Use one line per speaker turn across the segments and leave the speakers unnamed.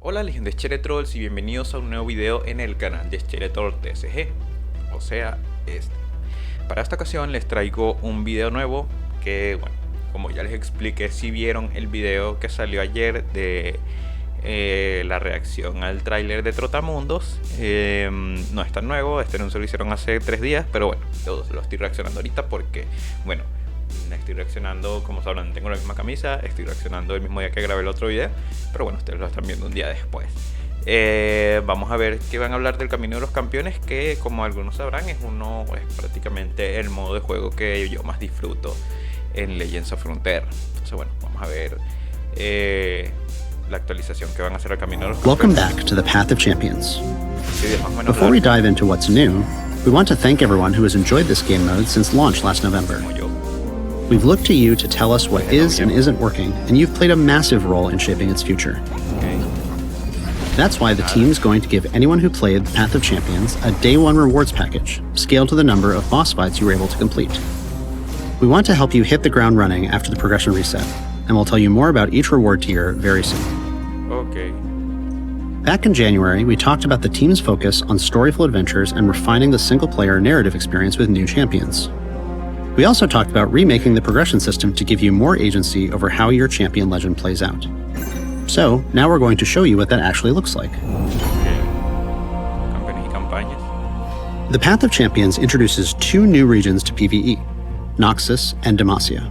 Hola legión de SCHELETROLLS y bienvenidos a un nuevo video en el canal de SCHELETROLLS TCG, o sea, este. Para esta ocasión les traigo un video nuevo que, bueno, como ya les expliqué si vieron el video que salió ayer de la reacción al tráiler de Trotamundos, no es tan nuevo, este anuncio lo hicieron hace 3 días, pero bueno, lo estoy reaccionando ahorita porque, bueno, estoy reaccionando, como sabrán, tengo la misma camisa, estoy reaccionando el mismo día que grabé el otro video, pero bueno, ustedes lo están viendo un día después. Vamos a ver que van a hablar del camino de los campeones, que como algunos sabrán es prácticamente el modo de juego que yo más disfruto en Legends of Frontera. Entonces bueno, vamos a ver la actualización que van a hacer al camino de los campeones.
Welcome back to the Path of Champions. Before we dive into what's new, we want to thank everyone who has enjoyed this game mode since launch last November. We've looked to you to tell us what is and isn't working, and you've played a massive role in shaping its future. That's why the team's going to give anyone who played Path of Champions a Day 1 rewards package, scaled to the number of boss fights you were able to complete. We want to help you hit the ground running after the progression reset, and we'll tell you more about each reward tier very soon.
Okay.
Back in January, we talked about the team's focus on storyful adventures and refining the single-player narrative experience with new champions. We also talked about remaking the progression system to give you more agency over how your champion legend plays out. So, now we're going to show you what that actually looks like. The Path of Champions introduces 2 new regions to PvE, Noxus and Demacia.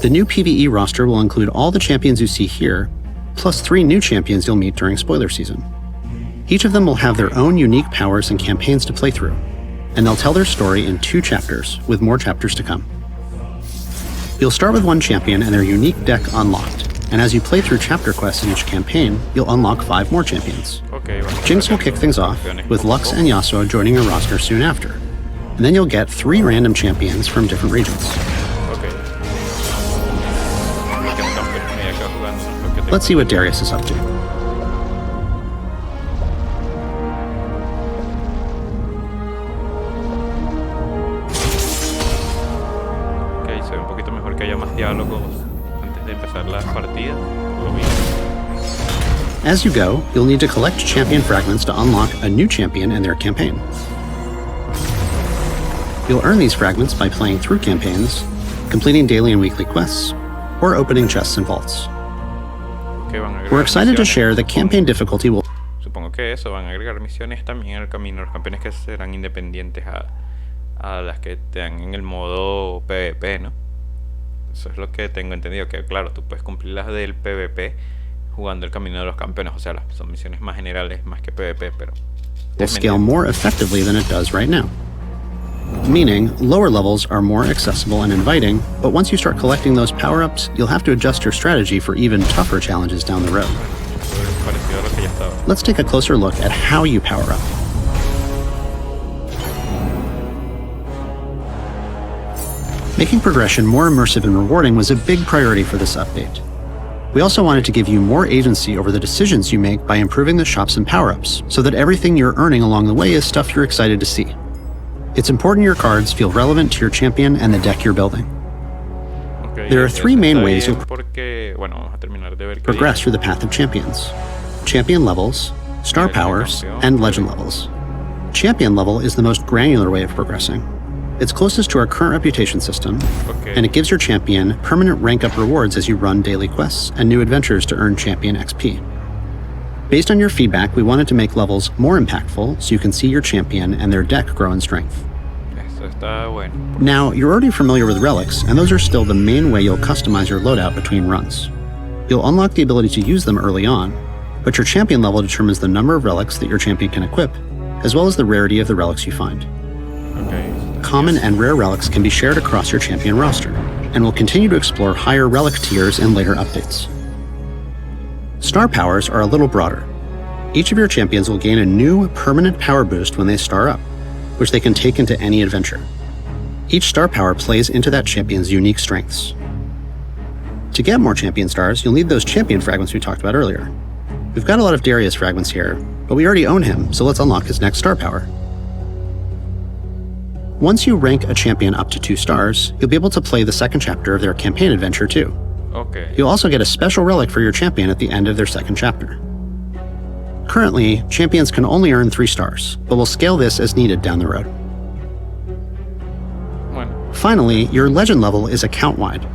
The new PvE roster will include all the champions you see here, plus 3 new champions you'll meet during spoiler season. Each of them will have their own unique powers and campaigns to play through, and they'll tell their story in 2 chapters, with more chapters to come. You'll start with 1 champion and their unique deck unlocked, and as you play through chapter quests in each campaign, you'll unlock 5 more champions. Jinx will kick things off, with Lux and Yasuo joining your roster soon after, and then you'll get 3 random champions from different regions. Let's see what Darius is up to.
Se ve un poquito mejor que haya más diálogos antes de empezar la partida, por lo mismo.
As you go, you'll need to collect champion fragments to unlock a new champion and their campaign. You'll earn these fragments by playing through campaigns, completing daily and weekly quests, or opening chests and vaults. We're excited to share the campaign difficulty will...
Supongo que eso, van a agregar misiones también al camino, los campeones que serán independientes a las que te dan en el modo PvP, ¿no? Eso es lo que tengo entendido, que claro, tú puedes cumplir las del PvP jugando el camino de los campeones, o sea, son misiones más generales, más que PvP, pero...
will scale more effectively than it does right now. Meaning, lower levels are more accessible and inviting, but once you start collecting those power-ups, you'll have to adjust your strategy for even tougher challenges down the road. Let's take a closer look at how you power up. Making progression more immersive and rewarding was a big priority for this update. We also wanted to give you more agency over the decisions you make by improving the shops and power-ups, so that everything you're earning along the way is stuff you're excited to see. It's important your cards feel relevant to your champion and the deck you're building. There are 3 main ways you'll progress through the Path of Champions: champion levels, star powers, and legend levels. Champion level is the most granular way of progressing. It's closest to our current reputation system, and it gives your champion permanent rank-up rewards as you run daily quests and new adventures to earn champion XP. Based on your feedback, we wanted to make levels more impactful so you can see your champion and their deck grow in strength. Now, you're already familiar with relics, and those are still the main way you'll customize your loadout between runs. You'll unlock the ability to use them early on, but your champion level determines the number of relics that your champion can equip, as well as the rarity of the relics you find. Common and rare relics can be shared across your champion roster, and we'll continue to explore higher relic tiers in later updates. Star powers are a little broader. Each of your champions will gain a new permanent power boost when they star up, which they can take into any adventure. Each star power plays into that champion's unique strengths. To get more champion stars, you'll need those champion fragments we talked about earlier. We've got a lot of Darius fragments here, but we already own him, so let's unlock his next star power. Once you rank a champion up to 2 stars, you'll be able to play the second chapter of their campaign adventure too.
Okay.
You'll also get a special relic for your champion at the end of their second chapter. Currently, champions can only earn 3 stars, but we'll scale this as needed down the road.
Bueno,
Finally, your legend level is account-wide.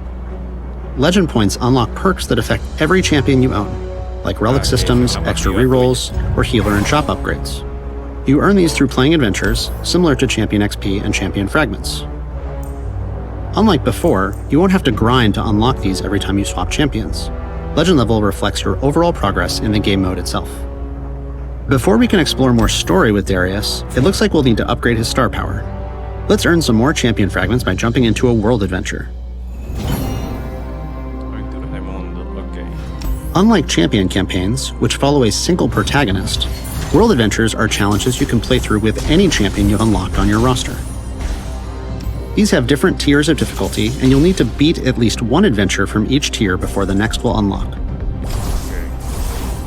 Legend points unlock perks that affect every champion you own, like relic systems, extra rerolls, or healer and shop upgrades. You earn these through playing adventures, similar to Champion XP and Champion Fragments. Unlike before, you won't have to grind to unlock these every time you swap champions. Legend level reflects your overall progress in the game mode itself. Before we can explore more story with Darius, it looks like we'll need to upgrade his star power. Let's earn some more champion fragments by jumping into a world adventure.
aventuras de mundo, ok.
Unlike champion campaigns, which follow a single protagonist, world adventures are challenges you can play through with any champion you've unlocked on your roster. These have different tiers of difficulty, and you'll need to beat at least one adventure from each tier before the next will unlock.
Okay.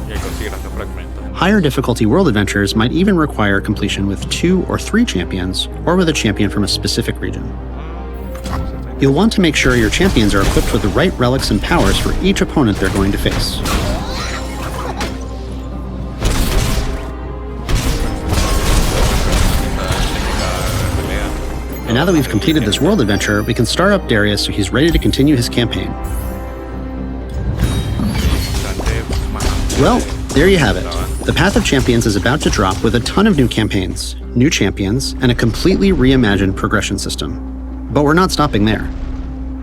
Y ahí conseguirás los fragmentos.
Higher difficulty world adventures might even require completion with 2 or 3 champions, or with a champion from a specific region. You'll want to make sure your champions are equipped with the right relics and powers for each opponent they're going to face. And now that we've completed this world adventure, we can start up Darius so he's ready to continue his campaign. Well, there you have it. The Path of Champions is about to drop with a ton of new campaigns, new champions, and a completely reimagined progression system. But we're not stopping there.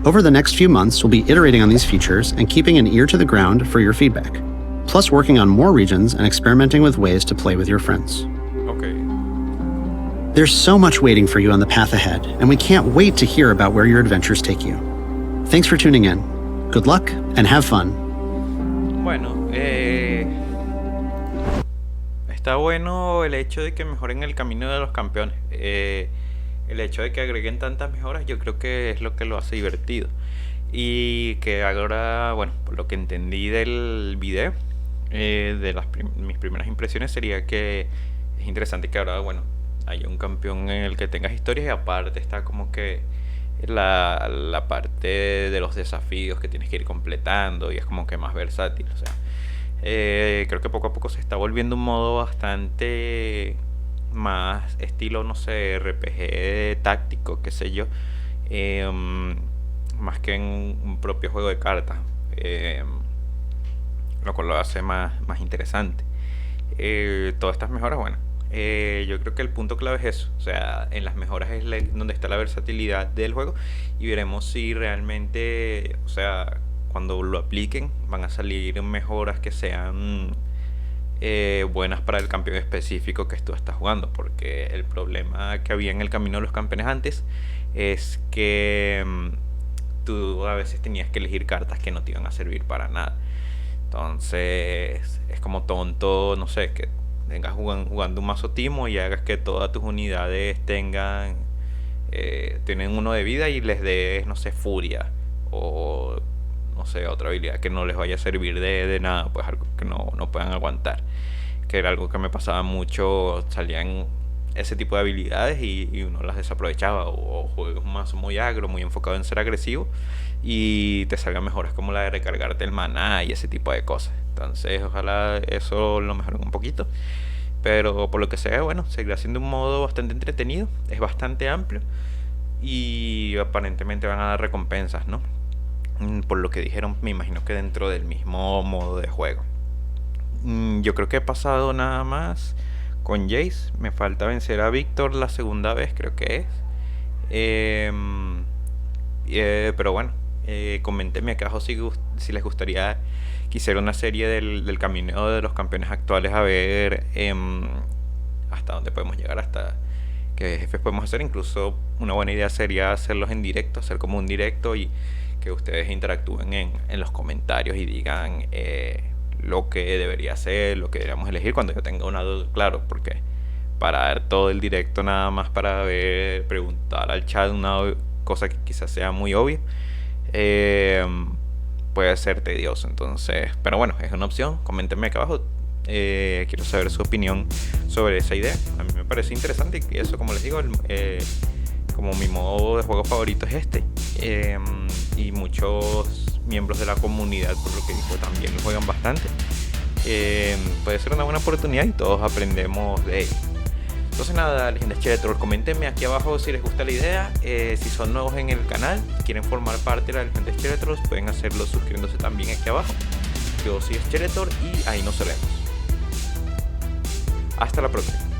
Over the next few months, we'll be iterating on these features and keeping an ear to the ground for your feedback, plus working on more regions and experimenting with ways to play with your friends.
Ok.
There's so much waiting for you on the path ahead, and we can't wait to hear about where your adventures take you. Thanks for tuning in. Good luck and have fun.
Bueno, está bueno el hecho de que mejoren el camino de los campeones. El hecho de que agreguen tantas mejoras, yo creo que es lo que lo hace divertido. Y que ahora, bueno, por lo que entendí del video, de mis primeras impresiones sería que es interesante que ahora, bueno, haya un campeón en el que tengas historias, y aparte está como que la parte de los desafíos que tienes que ir completando, y es como que más versátil. O sea, creo que poco a poco se está volviendo un modo bastante más estilo, no sé, RPG táctico, qué sé yo, más que en un propio juego de cartas, lo cual lo hace más interesante. Todas estas mejoras, bueno, yo creo que el punto clave es eso. O sea, en las mejoras es donde está la versatilidad del juego, y veremos si realmente, o sea, cuando lo apliquen van a salir mejoras que sean buenas para el campeón específico que tú estás jugando. Porque el problema que había en el camino de los campeones antes es que tú a veces tenías que elegir cartas que no te iban a servir para nada. Entonces es como tonto, no sé, que vengas jugando un mazo timo y hagas que todas tus unidades tienen 1 de vida y les des, no sé, furia, o no sé, otra habilidad que no les vaya a servir de nada, pues algo que no puedan aguantar. Que era algo que me pasaba mucho, salían ese tipo de habilidades y uno las desaprovechaba, o juegas un mazo muy agro, muy enfocado en ser agresivo, y te salgan mejoras como la de recargarte el maná y ese tipo de cosas. Entonces ojalá eso lo mejoren un poquito, pero por lo que sea, bueno, seguirá siendo un modo bastante entretenido, es bastante amplio, y aparentemente van a dar recompensas, ¿no? Por lo que dijeron, me imagino que dentro del mismo modo de juego. Yo creo que he pasado nada más con Jace. Me falta vencer a Víctor la segunda vez, creo que es. Pero bueno, coméntenme acá abajo si les gustaría que hiciera una serie del camino de los campeones actuales, a ver hasta dónde podemos llegar, hasta qué jefes podemos hacer. Incluso una buena idea sería hacerlos en directo, hacer como un directo, y que ustedes interactúen en los comentarios y digan lo que debería hacer, lo que deberíamos elegir cuando yo tenga una duda, claro, porque para ver todo el directo nada más para ver, preguntar al chat una cosa que quizás sea muy obvia, puede ser tedioso. Entonces, pero bueno, es una opción. Coméntenme acá abajo, quiero saber su opinión sobre esa idea. A mí me parece interesante, y eso, como les digo, como mi modo de juego favorito es este, y muchos miembros de la comunidad, por lo que digo, también lo juegan bastante. puede ser una buena oportunidad y todos aprendemos de ello. Entonces nada, Legión de SCHELETROLLS, coméntenme aquí abajo si les gusta la idea, si son nuevos en el canal, quieren formar parte de la Legión de SCHELETROLLS, pueden hacerlo suscribiéndose también aquí abajo. Yo soy SCHELETROLLS y ahí nos vemos. Hasta la próxima.